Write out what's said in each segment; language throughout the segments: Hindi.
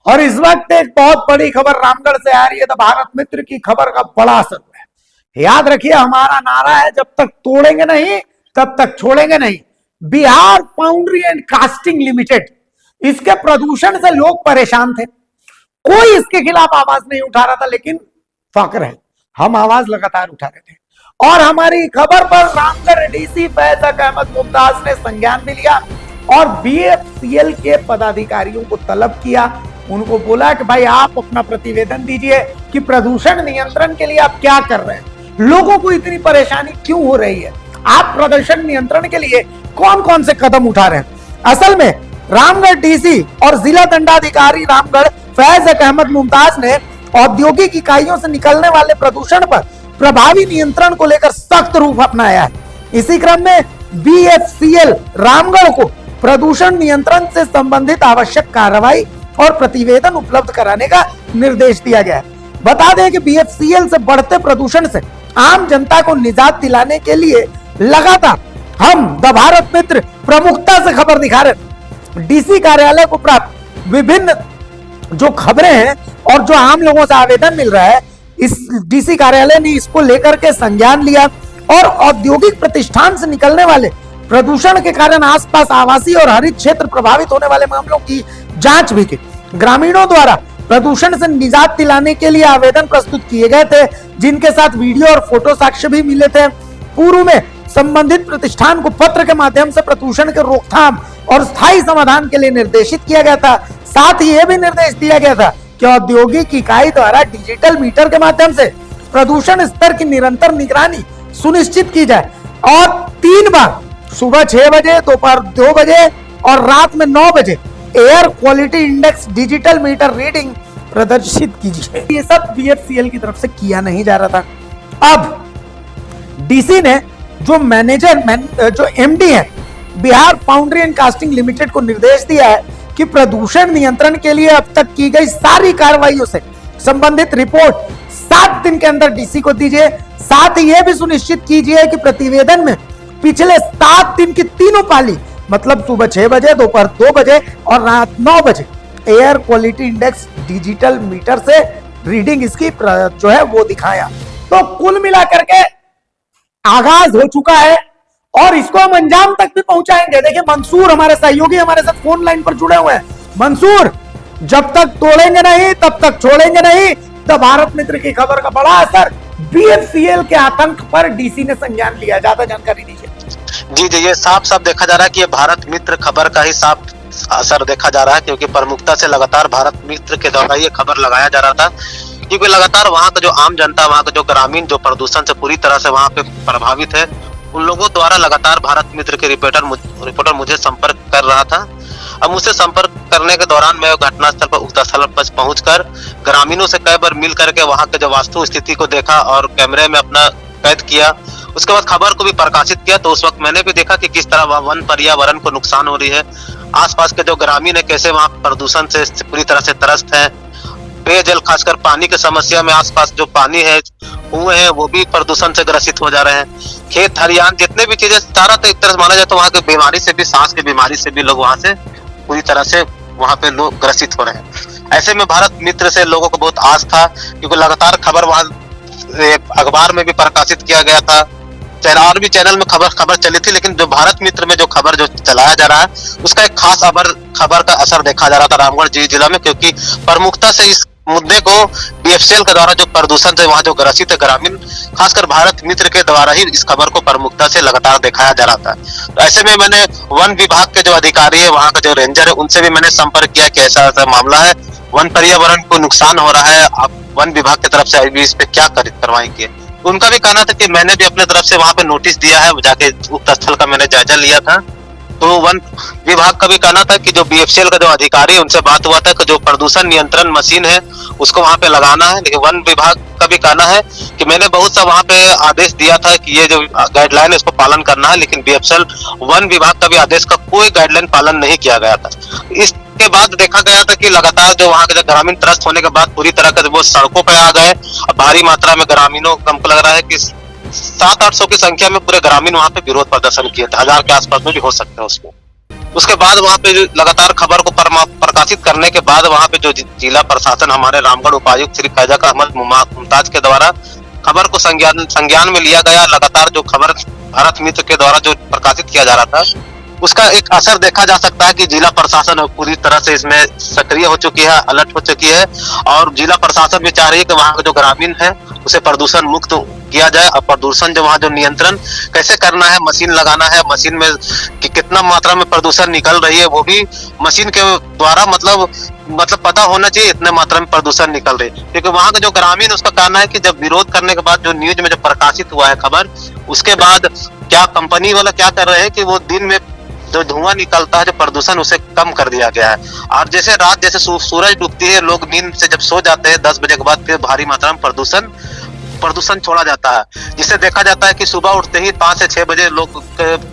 और इस वक्त एक बहुत बड़ी खबर रामगढ़ से आ रही है। तो भारत मित्र की खबर का बड़ा असर है। याद रखिए, हमारा नारा है, जब तक तोड़ेंगे नहीं तब तक छोड़ेंगे नहीं। Bihar foundry and casting limited, इसके प्रदूषण से लोग परेशान थे, कोई इसके खिलाफ आवाज नहीं उठा रहा था, लेकिन फक्र है, हम आवाज लगातार उठा रहे थे। और हमारी खबर पर रामगढ़ डीसी फैज अहमद मुमताज ने संज्ञान भी लिया और बीएफसीएल के पदाधिकारियों को तलब किया। उनको बोला कि भाई आप अपना प्रतिवेदन दीजिए कि प्रदूषण नियंत्रण के लिए आप क्या कर रहे हैं, लोगों को इतनी परेशानी क्यों हो रही है, आप प्रदूषण नियंत्रण के लिए कौन कौन से कदम उठा रहे हैं। असल में रामगढ़ डीसी और जिला दंडाधिकारी रामगढ़ फैज अहमद मुमताज ने औद्योगिक इकाइयों से निकलने वाले प्रदूषण पर प्रभावी नियंत्रण को लेकर सख्त रूप अपनाया है। इसी क्रम में बीएफसीएल रामगढ़ को प्रदूषण नियंत्रण से संबंधित आवश्यक कार्रवाई और प्रतिवेदन उपलब्ध कराने का निर्देश दिया गया है। बता दें कि बीएफसीएल से बढ़ते प्रदूषण से आम जनता को निजात दिलाने के लिए लगातार हम द भारत मित्र प्रमुखता से खबर दिखा रहे। डीसी कार्यालय को प्राप्त विभिन्न जो खबरें हैं और जो आम लोगों से आवेदन मिल रहा है, इस डीसी कार्यालय ने इसको लेकर के संज्ञान लिया और औद्योगिक प्रतिष्ठान से निकलने वाले प्रदूषण के कारण आसपास आवासीय और हरित क्षेत्र प्रभावित होने वाले मामलों की जांच भी की। ग्रामीणों द्वारा प्रदूषण से निजात दिलाने के लिए आवेदन प्रस्तुत किए गए थे, जिनके साथ वीडियो और फोटो साक्ष्य भी मिले थे। पूर्व में संबंधित प्रतिष्ठान को पत्र के माध्यम से प्रदूषण के रोकथाम और स्थायी समाधान के लिए निर्देशित किया गया था। साथ ही यह भी निर्देश दिया गया था कि औद्योगिक इकाई द्वारा डिजिटल मीटर के माध्यम से प्रदूषण स्तर की निरंतर निगरानी सुनिश्चित की जाए और 3 बार सुबह 6 बजे, दोपहर 2 बजे और रात में 9 बजे air quality index digital meter reading प्रदर्शित कीजिए। ये सब बीएफसीएल की तरफ से किया नहीं जा रहा था। अब डीसी ने जो जो एमडी है Bihar foundry and casting limited को निर्देश दिया है कि प्रदूषण नियंत्रण के लिए अब तक की गई सारी कार्रवाइयों से संबंधित रिपोर्ट 7 दिन के अंदर डीसी को दीजिए। साथ ही यह भी सुनिश्चित कीजिए कि प्रतिवेदन में पिछले 7 दिन की तीनों पाली, मतलब सुबह 6 बजे, दोपहर 2 बजे और रात 9 बजे air quality index digital meter से रीडिंग इसकी जो है वो दिखाया। तो कुल मिलाकर के आगाज हो चुका है और इसको हम अंजाम तक भी पहुंचाएंगे। देखिए, मंसूर हमारे सहयोगी हमारे साथ फोन लाइन पर जुड़े हुए हैं। मंसूर, जब तक तोड़ेंगे नहीं तब तक छोड़ेंगे नहीं। तो भारत मित्र की खबर का बड़ा असर, बीएफसीएल के आतंक पर डीसी ने संज्ञान लिया। ज्यादा जानकारी दीजिए। जी, ये साफ साफ देखा जा रहा है कि ये भारत मित्र खबर का ही साफ असर देखा जा रहा है, क्योंकि प्रमुखता से लगातार भारत मित्र के द्वारा ये खबर लगाया जा रहा था, क्योंकि लगातार वहाँ का जो आम जनता, वहाँ का जो ग्रामीण जो प्रदूषण से पूरी तरह से वहाँ पे प्रभावित है, उन लोगों द्वारा लगातार भारत मित्र के रिपोर्टर मुझे संपर्क कर रहा था। अब मुझसे संपर्क करने के दौरान मैं घटनास्थल पर पहुंचकर ग्रामीणों से कई बार मिल करके वहां के जो वास्तु स्थिति को देखा और कैमरे में अपना कैद किया। उसके बाद खबर को भी प्रकाशित किया। तो उस वक्त मैंने भी देखा कि किस तरह वन पर्यावरण को नुकसान हो रही है, आसपास के जो ग्रामीण है कैसे वहाँ प्रदूषण से पूरी तरह से त्रस्त है। पेयजल, खासकर पानी की समस्या में आसपास जो पानी है कुएं हैं वो भी प्रदूषण से ग्रसित हो जा रहे हैं। खेत खलिहान जितने भी चीजें, सारा तो एक तरह से माना जाए तो वहाँ की बीमारी से भी, सांस की बीमारी से भी लोग वहाँ से पूरी तरह से वहाँ पे लोग ग्रसित हो रहे हैं। ऐसे में भारत मित्र से लोगों को बहुत आस था, क्योंकि लगातार खबर वहाँ अखबार में भी प्रकाशित किया गया था, और भी चैनल में खबर चली थी। लेकिन जो भारत मित्र में जो खबर जो चलाया जा रहा है, उसका एक खास खबर का असर देखा जा रहा था रामगढ़ जिला में, क्योंकि प्रमुखता से इस मुद्दे को बीएफसीएल के द्वारा जो प्रदूषण से वहाँ जो ग्रसित है ग्रामीण, खासकर भारत मित्र के द्वारा ही इस खबर को प्रमुखता से लगातार दिखाया जा रहा था। तो ऐसे में मैंने वन विभाग के जो अधिकारी है, वहाँ का जो रेंजर है, उनसे भी मैंने संपर्क किया कि ऐसा ऐसा मामला है, वन पर्यावरण को नुकसान हो रहा है, आप वन विभाग की तरफ से अभी इस पे क्या कार्रवाई की। उनका भी कहना था कि मैंने भी अपने तरफ से वहाँ पे नोटिस दिया है, जाके उक्त स्थल का मैंने जायजा लिया था। तो वन विभाग का भी कहना था कि जो बीएफसीएल का जो अधिकारी है उनसे बात हुआ था कि जो प्रदूषण नियंत्रण मशीन है उसको वहाँ पे लगाना है। लेकिन वन विभाग का भी कहना है कि मैंने बहुत सा वहाँ पे आदेश दिया था कि ये जो गाइडलाइन है उसको पालन करना है, लेकिन बीएफसीएल वन विभाग का भी आदेश का कोई गाइडलाइन पालन नहीं किया गया था। इसके बाद देखा गया था कि लगातार जो वहाँ के ग्रामीण त्रस्त होने के बाद पूरी तरह का वो सड़कों पर आ गए। भारी मात्रा में ग्रामीणों को हमको लग रहा है कि 700-800 की संख्या में पूरे ग्रामीण वहाँ पे विरोध प्रदर्शन किए थे, 1000 के आसपास में भी हो सकते हैं उसमें। उसके बाद वहां पे जो लगातार खबर को प्रकाशित करने के बाद वहां पे जो जिला प्रशासन हमारे रामगढ़ उपायुक्त श्री फैजक अहमद मुमताज के द्वारा खबर को संज्ञान में लिया गया। लगातार जो खबर भारत मित्र के द्वारा जो प्रकाशित किया जा रहा था उसका एक असर देखा जा सकता है कि जिला प्रशासन पूरी तरह से इसमें सक्रिय हो चुकी है, अलर्ट हो चुकी है और जिला प्रशासन भी चाह रही है कि वहाँ के जो ग्रामीण है उसे प्रदूषण मुक्त किया जाए और प्रदूषण जो वहाँ जो नियंत्रण कैसे करना है, मशीन लगाना है, मशीन में कि कितना मात्रा में प्रदूषण निकल रही है वो भी मशीन के द्वारा मतलब पता होना चाहिए इतने मात्रा में प्रदूषण निकल रही है। क्योंकि वहाँ के जो ग्रामीण उसका कहना है कि जब विरोध करने के बाद जो न्यूज में जो प्रकाशित हुआ है खबर, उसके बाद क्या कंपनी वाला क्या कर रहे हैं कि वो दिन में जो धुआं निकलता है जो प्रदूषण उसे कम कर दिया गया है। और जैसे रात जैसे सूरज डूबती है लोग नींद से जब सो जाते हैं 10 बजे के बाद फिर भारी मात्रा में प्रदूषण छोड़ा जाता है, जिससे देखा जाता है कि सुबह उठते ही 5 से 6 बजे लोग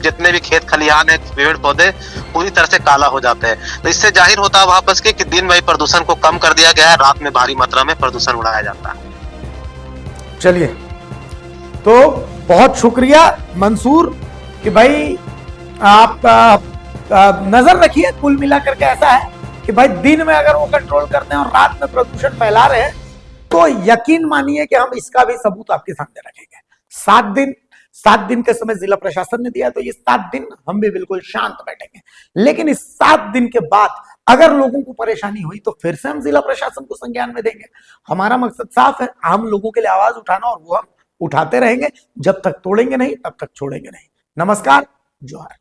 जितने भी खेत खलिहान है पेड़ पौधे पूरी तरह से काला हो जाते हैं। तो इससे जाहिर होता है वापस कि दिन में प्रदूषण को कम कर दिया गया है, रात में भारी मात्रा में प्रदूषण उड़ाया जाता है। चलिए, तो बहुत शुक्रिया मंसूर कि भाई आप नजर रखिए। कुल मिलाकर के ऐसा है कि भाई दिन में अगर वो कंट्रोल करते हैं और रात में प्रदूषण फैला रहे हैं तो यकीन मानिए कि हम इसका भी सबूत आपके सामने रखेंगे। 7 दिन के समय जिला प्रशासन ने दिया तो ये 7 दिन हम भी बिल्कुल शांत बैठेंगे। लेकिन इस 7 दिन के बाद अगर लोगों को परेशानी हुई तो फिर से हम जिला प्रशासन को संज्ञान में देंगे। हमारा मकसद साफ है, हम लोगों के लिए आवाज उठाना और वो हम उठाते रहेंगे। जब तक तोड़ेंगे नहीं तब तक छोड़ेंगे नहीं। नमस्कार, जोहार।